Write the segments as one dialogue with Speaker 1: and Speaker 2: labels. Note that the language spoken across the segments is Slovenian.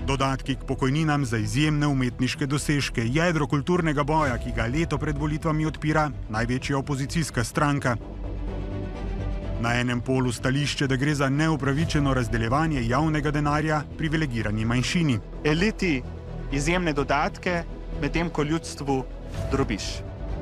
Speaker 1: Dodatki k pokojninam za izjemne umetniške dosežke, jedro kulturnega boja, ki ga leto pred volitvami odpira največja opozicijska stranka. Na enem polu stališče, da gre za neupravičeno razdeljevanje javnega denarja privilegirani manjšini.
Speaker 2: Eliti izjemne dodatke, medtem ko ljudstvu drobiš.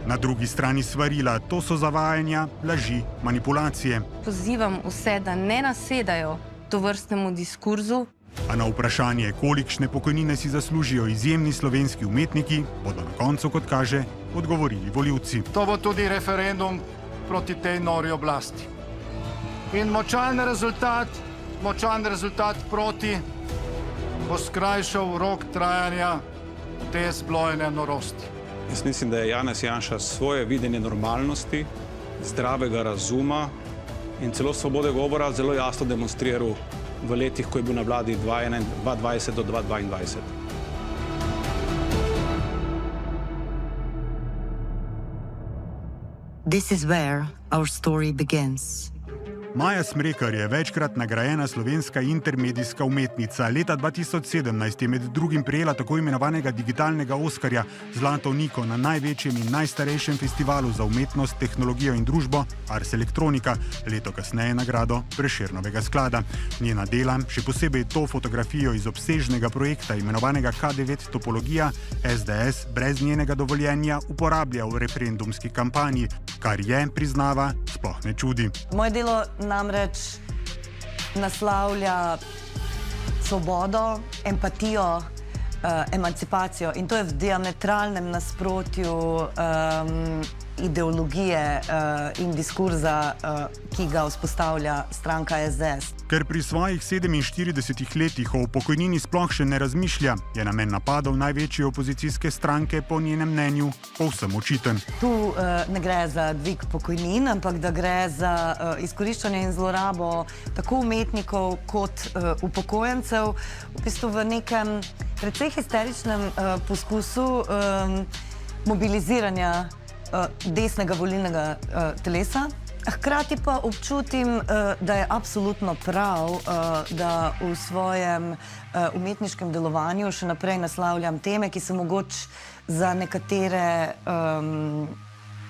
Speaker 1: Na drugi strani svarila, to so zavajanja, laži, manipulacije.
Speaker 3: Pozivam vse, da ne nasedajo tovrstnemu diskurzu.
Speaker 1: A na vprašanje, kolikšne pokojnine si zaslužijo izjemni slovenski umetniki, bodo na koncu, kot kaže, odgovorili volivci.
Speaker 4: To bo tudi referendum proti tej nori oblasti. In močan rezultat proti bo skrajšal rok trajanja te zblojene norosti.
Speaker 5: Jaz mislim, da je Janez Janša svoje videnje normalnosti, zdravega razuma in celo svobode govora zelo jasno demonstriral v letih, ko je bil na vladi 2020 do 2022.
Speaker 6: This is where our story begins.
Speaker 1: Maja Smrekar je večkrat nagrajena slovenska intermedijska umetnica. Leta 2017 je med drugim prejela tako imenovanega digitalnega Oskarja Zlato Niko na največjem in najstarejšem festivalu za umetnost, tehnologijo in družbo Ars Electronica, leto kasneje nagrado Prešernovega sklada. Njena dela, še posebej to fotografijo iz obsežnega projekta imenovanega K9 Topologija, SDS brez njenega dovoljenja uporablja v referendumski kampanji, kar je, priznava, sploh ne čudi.
Speaker 7: Moje delo namreč naslavlja svobodo, empatijo, emancipacijo in to je v diametralnem nasprotju ideologije in diskurza, ki ga vzpostavlja stranka SDS.
Speaker 1: Ker pri svojih 47 letih o pokojnini sploh še ne razmišlja, je namen napadov največje opozicijske stranke po njenem mnenju povsem očiten.
Speaker 7: Tu ne gre za dvig pokojnin, ampak da gre za izkoriščanje in zlorabo tako umetnikov kot upokojencev, v bistvu v nekem precej histeričnem poskusu mobiliziranja desnega volilnega telesa. Hkrati pa občutim, da je absolutno prav, da v svojem umetniškem delovanju še naprej naslavljam teme, ki so mogoče za nekatere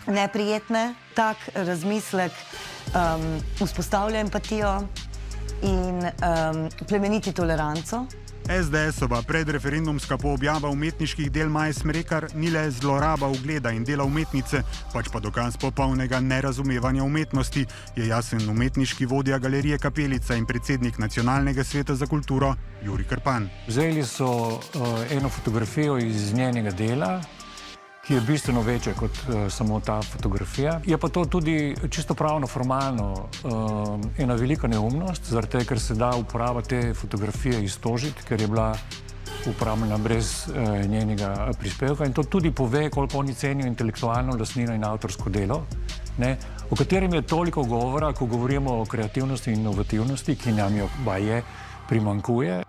Speaker 7: neprijetne. Tak razmislek vzpostavlja empatijo in plemeniti toleranco.
Speaker 1: SDS-ova predreferendumska poobjava umetniških del Maje Smrekar ni le zloraba ugleda in dela umetnice, pač pa dokaz popolnega nerazumevanja umetnosti, je jasen umetniški vodja galerije Kapelica in predsednik Nacionalnega sveta za kulturo Jurij Krpan.
Speaker 8: Vzeli so eno fotografijo iz njenega dela, ki je bistveno večja kot samo ta fotografija. Je pa to tudi čisto pravno, formalno ena velika neumnost, zaradi tega, ker se da uporaba te fotografije iztožiti, ker je bila uporabljena brez njenega prispevka. In to tudi pove, koliko oni cenijo intelektualno lastnino in avtorsko delo, o katerem je toliko govora, ko govorimo o kreativnosti in inovativnosti, ki nam jo baje primanjkuje.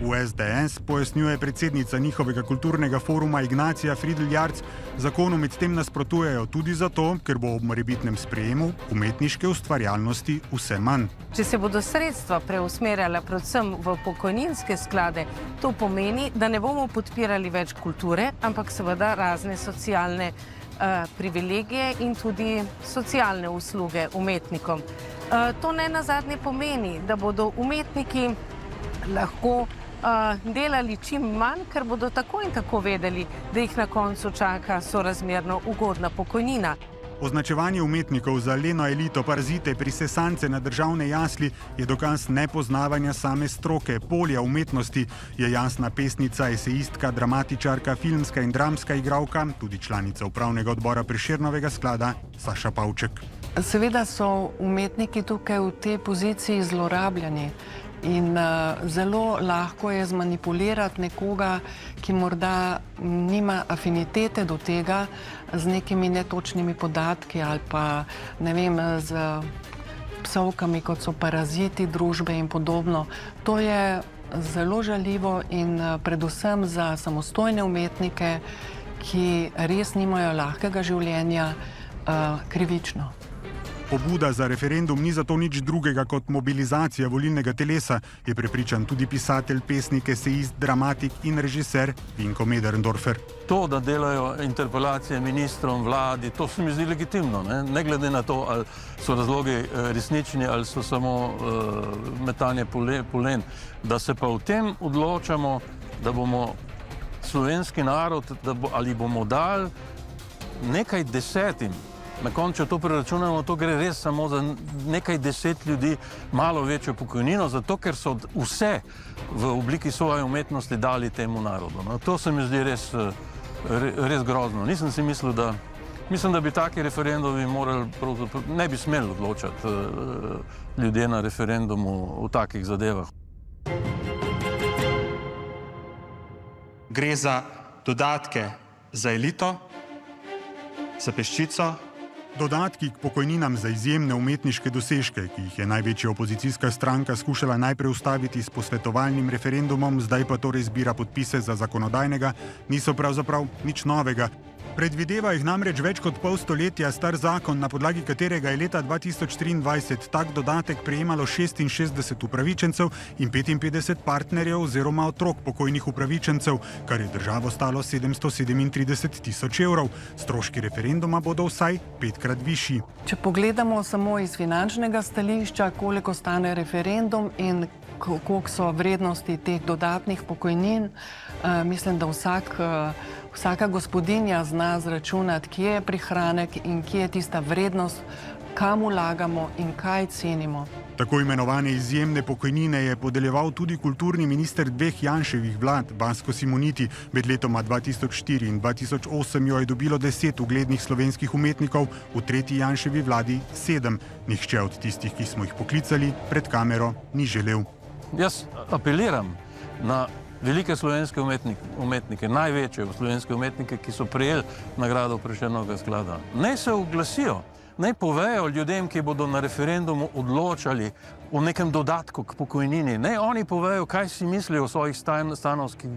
Speaker 1: V SDS, pojasnjuje predsednica njihovega kulturnega foruma Ignacija Fridl-Jarc, zakonu medtem nasprotujejo tudi zato, ker bo ob morebitnem sprejemu umetniške ustvarjalnosti vse manj.
Speaker 9: Če se bodo sredstva preusmerjala predvsem v pokojninske sklade, to pomeni, da ne bomo podpirali več kulture, ampak seveda razne socialne privilegije in tudi socialne usluge umetnikom. To ne nazadnje pomeni, da bodo umetniki lahko delali čim manj, ker bodo tako in tako vedeli, da jih na koncu čaka sorazmerno ugodna pokojnina.
Speaker 1: Označevanje umetnikov za leno elito, parazite, prisesance na državne jasli je dokaz nepoznavanja same stroke, polja umetnosti, je jasna pesnica, esejistka, dramatičarka, filmska in dramska igralka, tudi članica upravnega odbora Prešernovega sklada Saša Pavček.
Speaker 10: Seveda so umetniki tukaj v tej poziciji zlorabljeni. In zelo lahko je zmanipulirati nekoga, ki morda nima afinitete do tega z nekimi netočnimi podatki ali pa, ne vem, z psovkami, kot so paraziti družbe in podobno. To je zelo žaljivo in predvsem za samostojne umetnike, ki res nimajo lahkega življenja, krivično.
Speaker 1: Pobuda za referendum ni zato nič drugega kot mobilizacija volilnega telesa, je prepričan tudi pisatelj, pesnik, esejist, dramatik in režiser Vinko Möderndorfer.
Speaker 11: To, da delajo interpelacije ministrom, vladi, to se mi zdi legitimno. Ne glede na to, ali so razlogi resnični ali so samo metanje polen. Da se pa v tem odločamo, da bomo slovenski narod, ali bomo dali nekaj desetim. Na koncu, če to preračunamo, to gre res samo za nekaj 10 ljudi malo večjo pokojnino, zato ker so vse v obliki svoje umetnosti dali temu narodu. No, to se mi zdi res grozno. Nisem si mislil, mislim, da bi taki referendumi morali, ne bi smeli odločati ljudje na referendumu o takih zadevah.
Speaker 2: Gre za dodatke za elito, za peščico.
Speaker 1: Dodatki k pokojninam za izjemne umetniške dosežke, ki jih je največja opozicijska stranka skušala najprej ustaviti s posvetovalnim referendumom, zdaj pa torej zbira podpise za zakonodajnega, niso pravzaprav nič novega. Predvideva jih namreč več kot pol stoletja star zakon, na podlagi katerega je leta 2023 tak dodatek prejemalo 66 upravičencev in 55 partnerjev oziroma otrok pokojnih upravičencev, kar je državo stalo 737 tisoč evrov. Stroški referenduma bodo vsaj 5-krat višji.
Speaker 10: Če pogledamo samo iz finančnega stališča, koliko stane referendum in koliko so vrednosti teh dodatnih pokojnin, mislim, da vsaka gospodinja zna zračunati, kje je prihranek in kje je tista vrednost, kam vlagamo in kaj cenimo.
Speaker 1: Tako imenovane izjemne pokojnine je podeljeval tudi kulturni minister dveh Janševih vlad, Vasko Simoniti. Med letoma 2004 in 2008 jo je dobilo 10 uglednih slovenskih umetnikov, v tretji Janševi vladi 7. Nihče od tistih, ki smo jih poklicali, pred kamero ni želel.
Speaker 11: Jaz apeliram na velike slovenske umetnike, največje slovenske umetnike, ki so prejeli nagrado Prešernovega sklada. Naj se oglasijo, naj povejo ljudem, ki bodo na referendumu odločali o nekem dodatku k pokojnini. Naj oni povejo, kaj si mislijo o svojih stanovskih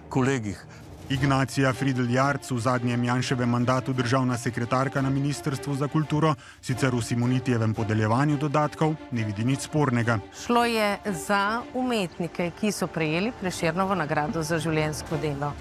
Speaker 11: kolegih.
Speaker 1: Ignacija Fridl-Jarc, v zadnjem Janševem mandatu državna sekretarka na Ministrstvu za kulturo, sicer v Simonitijevem podeljevanju dodatkov ne vidi nič spornega.
Speaker 9: Šlo je za umetnike, ki so prejeli Prešernovo nagrado za življenjsko delo.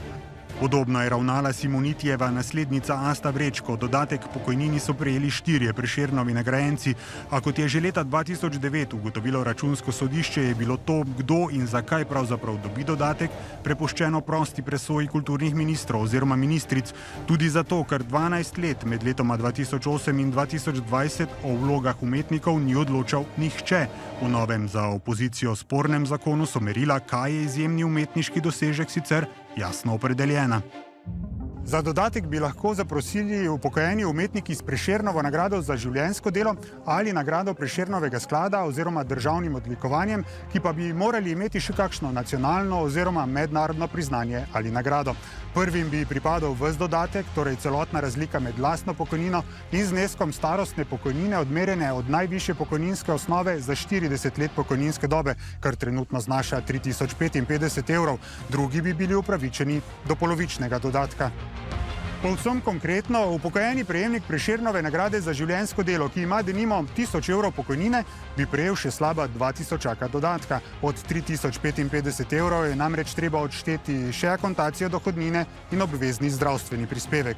Speaker 1: Podobno je ravnala Simonitijeva naslednica Asta Vrečko. Dodatek k pokojnini so prejeli 4 Prešernovi nagrajenci, a kot je že leta 2009 ugotovilo Računsko sodišče, je bilo to, kdo in zakaj pravzaprav dobi dodatek, prepuščeno prosti presoji kulturnih ministrov oziroma ministric. Tudi zato, ker 12 let med letoma 2008 in 2020 o vlogah umetnikov ni odločal nihče. V novem za opozicijo spornem zakonu so merila, kaj je izjemni umetniški dosežek, sicer jasno opredeljena. Za dodatek bi lahko zaprosili upokojeni umetniki s Prešernovo nagrado za življenjsko delo ali nagrado Prešernovega sklada oziroma državnim odlikovanjem, ki pa bi morali imeti še kakšno nacionalno oziroma mednarodno priznanje ali nagrado. Prvim bi pripadal ves dodatek, torej celotna razlika med lastno pokojnino in zneskom starostne pokojnine, odmerjene od najvišje pokojninske osnove za 40 let pokojninske dobe, kar trenutno znaša 3055 evrov. Drugi bi bili upravičeni do polovičnega dodatka. Povsem konkretno, upokojeni prejemnik Prešernove nagrade za življenjsko delo, ki ima denimo 1000 evrov pokojnine, bi prejel še slaba 2000 dodatka. Od 3055 evrov je namreč treba odšteti še akontacijo dohodnine in obvezni zdravstveni prispevek.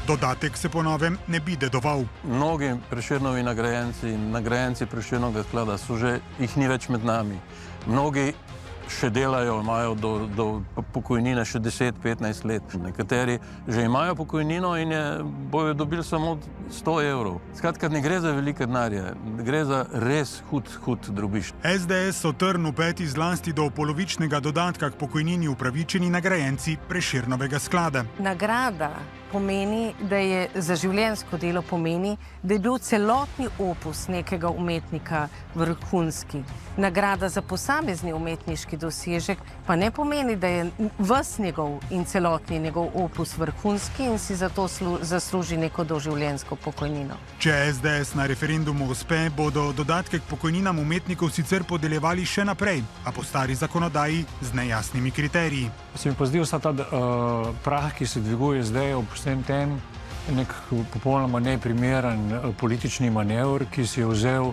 Speaker 1: Dodatek se po novem ne bi dedoval.
Speaker 11: Mnogi Prešernovi nagrajenci in nagrajenci Prešernovega sklada jih ni več med nami. Mnogi še delajo, imajo do pokojnine še 10-15 let. Nekateri že imajo pokojnino in bojo dobili samo 100 evrov. Skratka, ne gre za velike denarje, gre za res hud drobiž.
Speaker 1: SDS so trn v peti zlasti do polovičnega dodatka k pokojnini upravičeni nagrajenci Prešernovega sklada.
Speaker 9: Nagrada pomeni, da je za življenjsko delo pomeni, da je bil celotni opus nekega umetnika vrhunski. nagrada za posamezni umetniški dosežek pa ne pomeni, da je ves njegov in celotni njegov opus vrhunski in si zato zasluži neko doživljenjsko pokojnino.
Speaker 1: Če SDS na referendumu uspe, bodo dodatke k pokojninam umetnikov sicer podeljevali še naprej, a po stari zakonodaji z nejasnimi kriteriji.
Speaker 8: Se mi pa zdi vsa ta prah, ki se dviguje zdaj ob vsem tem, nek popolnoma neprimeren politični manever, ki si je vzel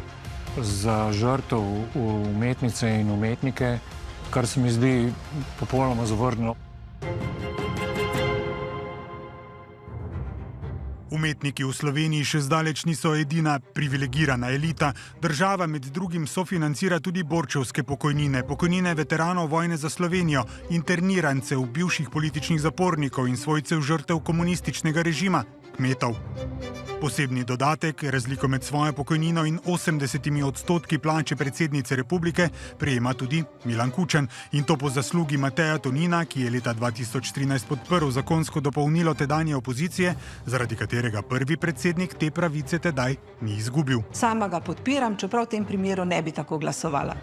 Speaker 8: za žrtev umetnice in umetnike, kar se mi zdi popolnoma zavrnjeno.
Speaker 1: Umetniki v Sloveniji še zdaleč niso edina privilegirana elita. Država med drugim sofinancira tudi borčevske pokojnine, pokojnine veteranov vojne za Slovenijo, internirancev, bivših političnih zapornikov in svojcev žrtev komunističnega režima, kmetov. Posebni dodatek, razliko med svojo pokojnino in 80% plače predsednice republike, prejema tudi Milan Kučan. In to po zaslugi Mateja Tonina, ki je leta 2013 podprl zakonsko dopolnilo tedanje opozicije, zaradi katerega prvi predsednik te pravice tedaj ni izgubil.
Speaker 12: Sama ga podpiram, čeprav v tem primeru ne bi tako glasovala.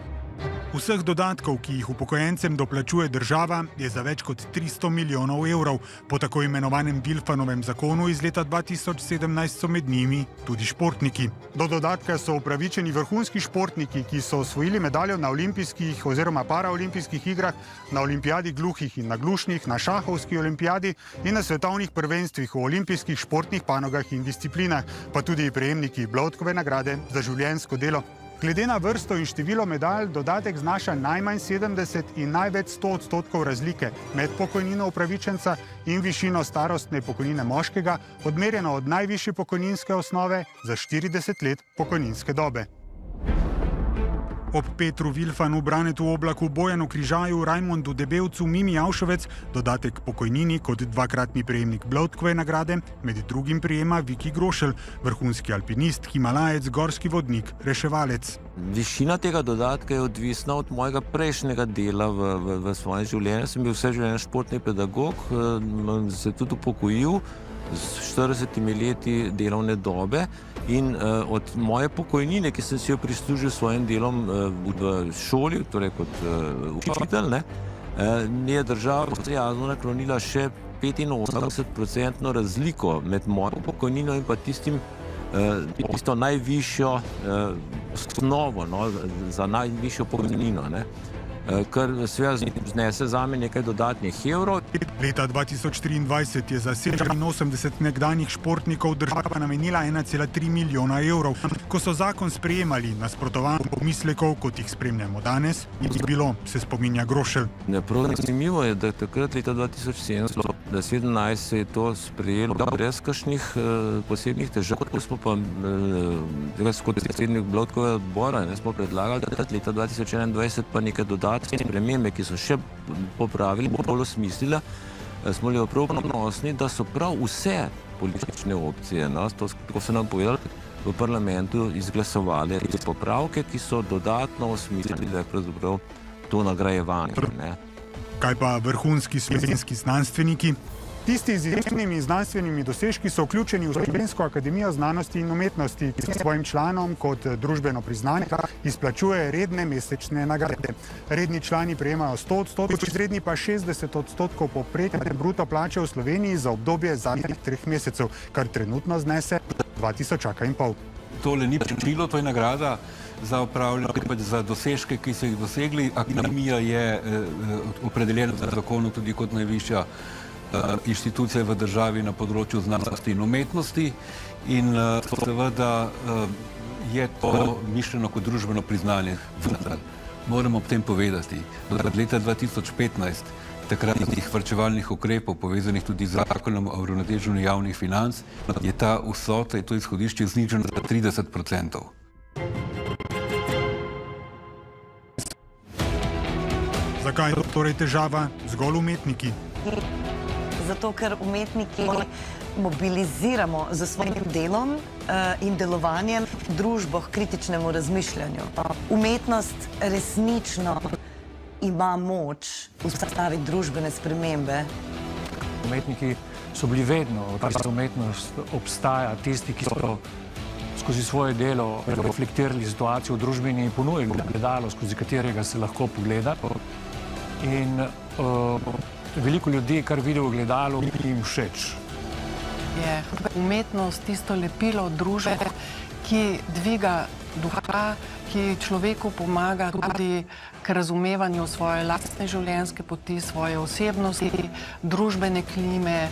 Speaker 1: Vseh dodatkov, ki jih upokojencem doplačuje država, je za več kot 300 milijonov evrov. Po tako imenovanem Vilfanovem zakonu iz leta 2017 so med njimi tudi športniki. Do dodatka so upravičeni vrhunski športniki, ki so osvojili medaljo na olimpijskih oziroma paraolimpijskih igrah, na olimpijadi gluhih in naglušnih, na šahovski olimpijadi in na svetovnih prvenstvih v olimpijskih športnih panogah in disciplinah, pa tudi prejemniki Bloudkove nagrade za življenjsko delo. Glede na vrsto in število medalj, dodatek znaša najmanj 70 in največ 100% razlike med pokojnino upravičenca in višino starostne pokojnine moškega, odmerjeno od najvišje pokojninske osnove za 40 let pokojninske dobe. Ob Petru Vilfanu, Branetu Oblaku, Bojanu Križaju, Rajmondu Debevcu, Mimi Avšovec dodatek pokojnini kot dvakratni prejemnik Bloudkove nagrade med drugim prejema Viki Grošelj, vrhunski alpinist, himalajec, gorski vodnik, reševalec.
Speaker 13: Višina tega dodatka je odvisna od mojega prejšnjega dela v svojem življenju. Sem bil vse življenje športni pedagog, se tudi upokojil s 40 leti delovne dobe in od moje pokojnine, ki sem si jo prislužil s svojim delom v šoli, torej kot učitelj, je država prijazno naklonila še 85% razliko med mojo pokojnino in pa tisto najvišjo osnovo za najvišjo pokojnino, kar seveda znese zame nekaj dodatnih evrov.
Speaker 1: Leta 2023 je za 87 nekdanjih športnikov država namenila 1,3 milijona evrov. Ko so zakon sprejemali, nasprotovanj pomislekov, kot jih spremljamo danes, je bilo, se spominja Grošelj.
Speaker 13: Zanimivo je, da takrat leta 2017 se je to sprejelo brez kakšnih posebnih težav. Ko smo pa kot predsednik Bloudkovega odbora smo predlagali, da leta 2021 pa nekaj dodatne spremembe, ki so še popravili, bolj osmislila, smo bili prav ponosni, da so prav vse politične opcije, tako so nam povedali, v parlamentu izglasovali popravke, ki so dodatno osmislili, da je pravzaprav to nagrajevanje.
Speaker 1: Kaj pa vrhunski slovenski znanstveniki? Tisti z izjemnimi znanstvenimi dosežki so vključeni v Slovensko akademijo znanosti in umetnosti, ki svojim članom kot družbeno priznanje izplačuje redne mesečne nagrade. Redni člani prejemajo 100%, izredni pa 60% povprečne bruto plače v Sloveniji za obdobje zadnjih 3 mesecev, kar trenutno znese 2000,5 €.
Speaker 14: Tole ni plačilo, to je nagrada za upravljanje, za dosežke, ki so jih dosegli. Akademija je opredeljena v zakonu tudi kot najvišja inštitucija v državi na področju znanosti in umetnosti in seveda je to mišljeno kot družbeno priznanje. Moram ob tem povedati, da od leta 2015 takratnih varčevalnih ukrepov, povezanih tudi z zakonom o uravnoteženju javnih financ, je ta vsota, je to izhodišče znižano za 30%.
Speaker 1: Zakaj je torej težava zgolj umetniki?
Speaker 7: Zato, ker umetniki mobiliziramo z svojim delom in delovanjem družbo k kritičnemu razmišljanju. Umetnost resnično ima moč vzpostaviti družbene spremembe.
Speaker 8: Umetniki so bili vedno, ta umetnost obstaja, tisti, ki so skozi svoje delo reflektirali situacijo v družbi in ponudili gledalo, skozi katerega se lahko pogleda. In veliko ljudi, kar vidi v gledalu, jim všeč.
Speaker 10: Je umetnost tisto lepilo družbe, ki dviga duha, ki človeku pomaga tudi k razumevanju svoje lastne življenjske poti, svoje osebnosti, družbene klime.